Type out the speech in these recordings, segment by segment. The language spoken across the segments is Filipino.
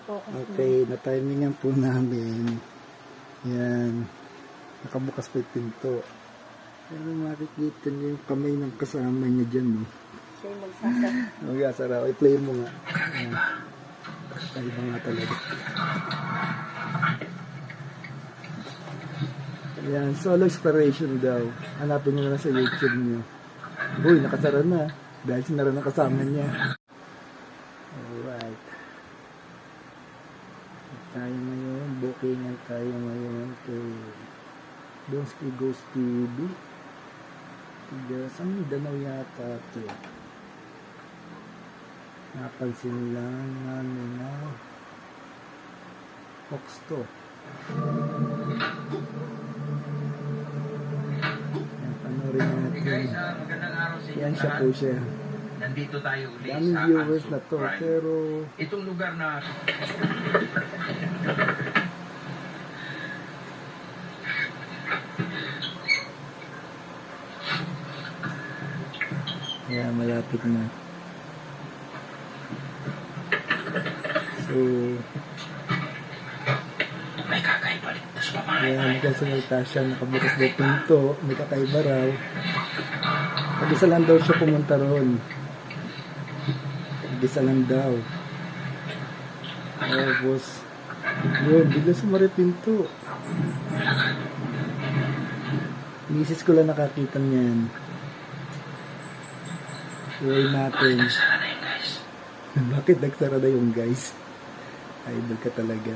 Okay, na-timingan po namin. Yan. Nakabukas pa yung pinto. Pero makikita niyo yung kamay ng kasama niya dyan, no? Siya yung magsasara. Magsasara. I-play mo nga. Yan. Iba nga talaga. Yan, solo exploration daw. Hanapin nyo na sa YouTube nyo. Uy, nakasara na. Dahil sinara ng kasama niya. Alright. Tayo ngayon. Bookingan tayo ngayon kay Donski Ghost TV. Sa Mindanao yata ito. Napansin lang namin na Fox to. Yan, panoorin natin. Magandang araw sa inyo. Yan siya po siya. Nandito tayo ulit Daming sa viewers Anso na to, Prime. pero Itong lugar na yeah, malapit na. So, may kakaiba dito sa pamahay. ayan, nagkasalita siya, nakabukas na yung pinto, may kakaiba raw. Mag-isa lang daw siya pumunta roon. Mag-isa lang daw. Tapos, yun, bigla sumari pinto. Misis ko lang nakakita niyan. Iway natin. Sana na yun, guys. Bakit nagsara na yung guys? Idol ka talaga.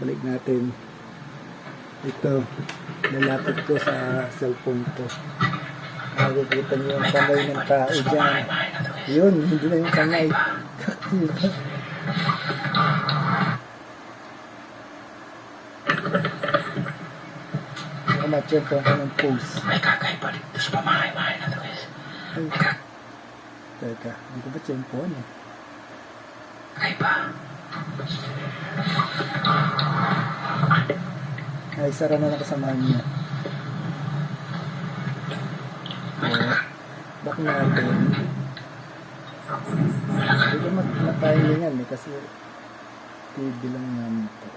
Balik natin. Ito, lalapit ko sa cellphone ko. Makikita niyo yung kamay ng tao dyan. Yun, hindi na yung kamay. Nakamatcheck ko ng post. May kakaiba dito sa pamahay na to, guys. Ay, teka, hindi ko ba tiyempohan eh? Kakaiba. Ay, sara na nakasamahan niya. Back natin. Hindi ko matahilingan eh, kasi TV lang namin ito.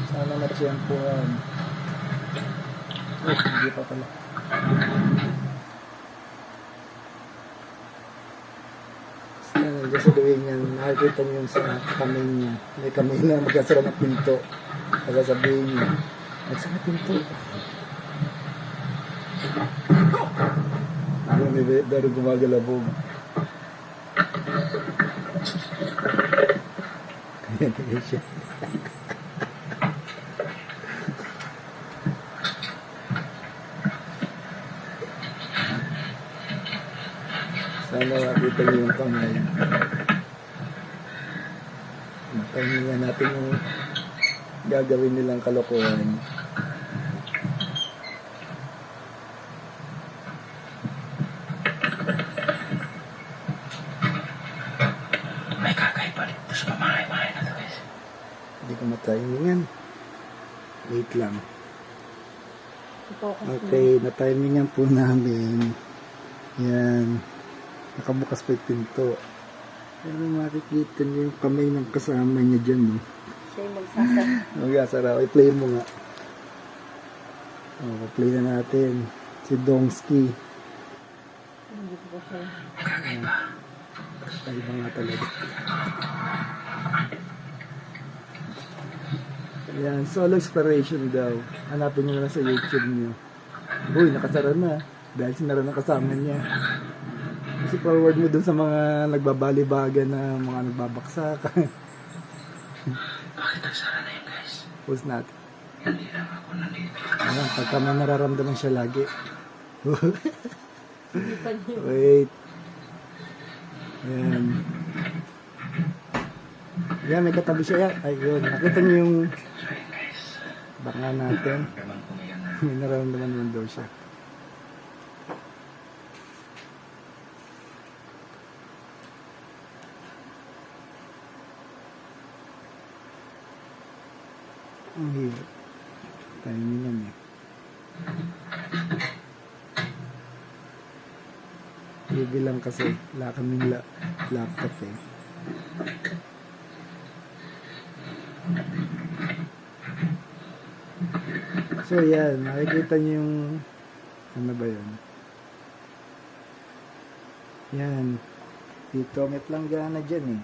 Sana na-tiyempohan. Oh, hindi pa pala. Nandiyan sa duwing niya, nakikita niyo yung sa kamay niya. May kamay na magkasara ng pinto. Sasabihin niya, nagsara pinto. May daro gumagalabog. Kaya siya. Sana makita niyo yung kamay. Pahinga natin yung gagawin nilang kalokohan. May kakaiba dito sa pamahay na to, guys. Hindi ko matimingan. Wait lang. Focus Okay, na-timingan po namin. Yan. Nakabukas pa yung pinto. Pero makikita niyo yung kamay ng kasama niya dyan, no? Siya yung magsasara. Magsasara. I-play mo nga. O, play na natin. Si Donski. Hindi ko siya. Kakaiba. Iba nga talaga. Yan, solo exploration daw. Hanapin nyo na sa YouTube nyo. Uy, nakasara na. Dahil sinara ng kasama niya. Kasi forward mo dun sa mga nagbabalibagan na mga nagbabaksakan. Bakit nagsara na yun, guys? Post natin. Hindi lang ako nandito. Ayan, pagka may nararamdaman siya lagi. Hindi pa niyo. Wait. Ayan. Ayan, may katabi siya. Ayun, nakita niyo yung baka natin. Naman ko ngayon. May nararamdaman naman daw siya. Ang hirap. Timing yan eh. Bibilang kasi. Wala kaming laptop eh. So yan, makikita niyo yung ano ba yun? Yan. Dito may planggana dyan eh.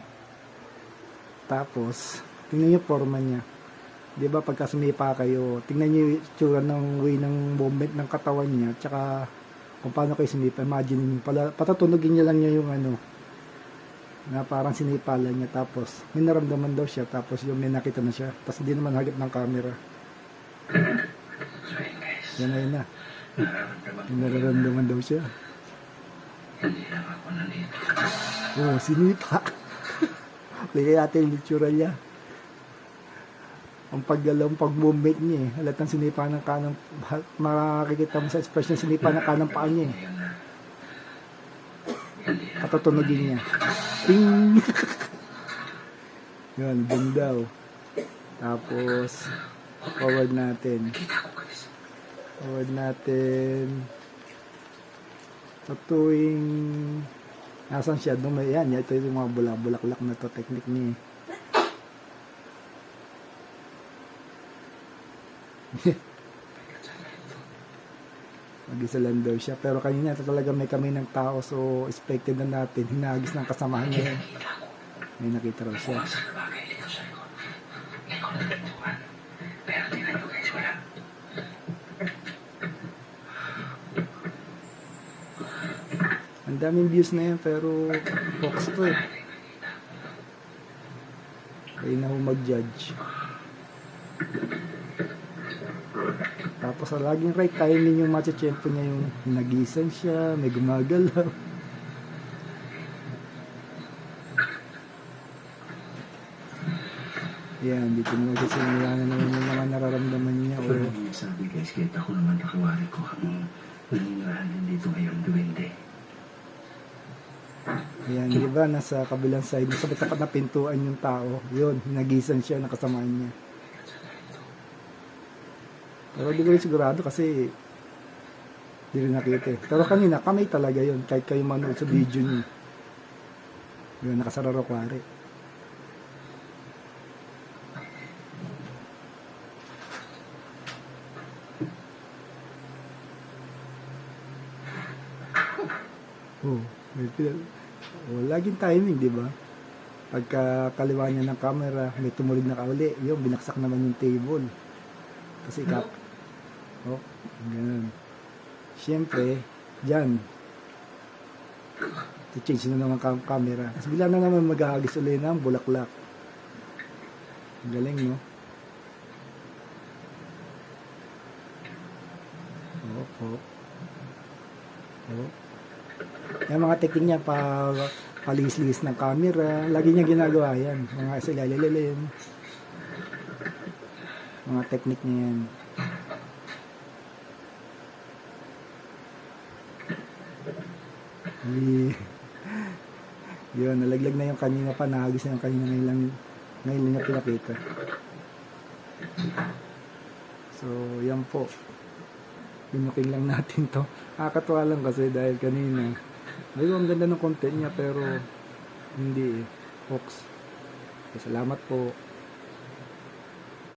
Tapos, tingnan niyo forma niya. 'Di ba pagka sumipa kayo, tingnan niyo yung itsura ng way ng movement ng katawan niya, tsaka kung paano kayo sumipa. Imagine niyo, patatunogin niya lang niya yung ano, na parang sinipalan niya, tapos may naramdaman daw siya, tapos yung may nakita na siya, tapos hindi naman hagip ng camera. So yun guys, Yan ayun na. nararamdaman ko May nararamdaman daw siya. hindi lang ako nandito. Oh, sinipa. Lagay natin yung itsura niya. Ang paggalaw, ang pag-movement niya eh. Halatang sinipa ng kanang, makikita mo sa expression, sinipa ng kanang paa niya eh. Ngayon na, hindi lang Patutunogin niya. Ting! Yun, dun daw. Tapos, forward natin. kita ko guys. Forward natin. Sa tuwing nasan siya, yan, ito yung mga bulaklak na to, technique niya eh. Mag-isa lang daw siya. Pero kanina talaga may kami ng tao, so expected na natin. Hinagis ng kasamahan niya. Kita ko. May nakita raw siya. Kung saan bagay dito sa likod. Hindi ko natutukan. Pero tingnan nyo guys, wala. Ang daming views na yan, pero focus to eh. Kaya na ho mag-judge. Tapos sa laging right timing yung matcha-tempo niya, yung hinagisan siya, may gumagalaw. Yan, dito naman kasi na naman yung mga nararamdaman niya. Pero O, ang sabi guys, kahit ako naman nakawari ko ang naninirahan din dito ngayon, duwende. ayan, di ba, nasa kabilang side, sa tapat na pintuan yung tao. Yun, hinagisan siya, nakasamaan niya. Pero di ko rin sigurado kasi di rin nakita eh. Pero kanina, kamay talaga yun. Kahit kayo manood sa video niyo. Yun, nakasararo kwari. Oh, laging timing, di ba? Pagka kaliwa niya ng camera, may tumulig na kauli. Yun, binaksak naman yung table. Kasi oh, ganun. Siyempre, dyan, i-change na naman camera. Tapos bigla na naman maghahagis ulit ng bulaklak. Ang galing, no? Oh. Yung mga technique niya, palis-lis ng camera, lagi niya ginagawa yan. Mga silalilim. Mga technique niya yan. Yun, nalaglag na yung kanina pa, nahagis na yung kanina ngayon lang niya pinakita. So, yan po. Binuking lang natin to. Nakakatuwa lang kasi dahil kanina, ayun, ang ganda ng content niya pero hindi eh. Fox. So, salamat po.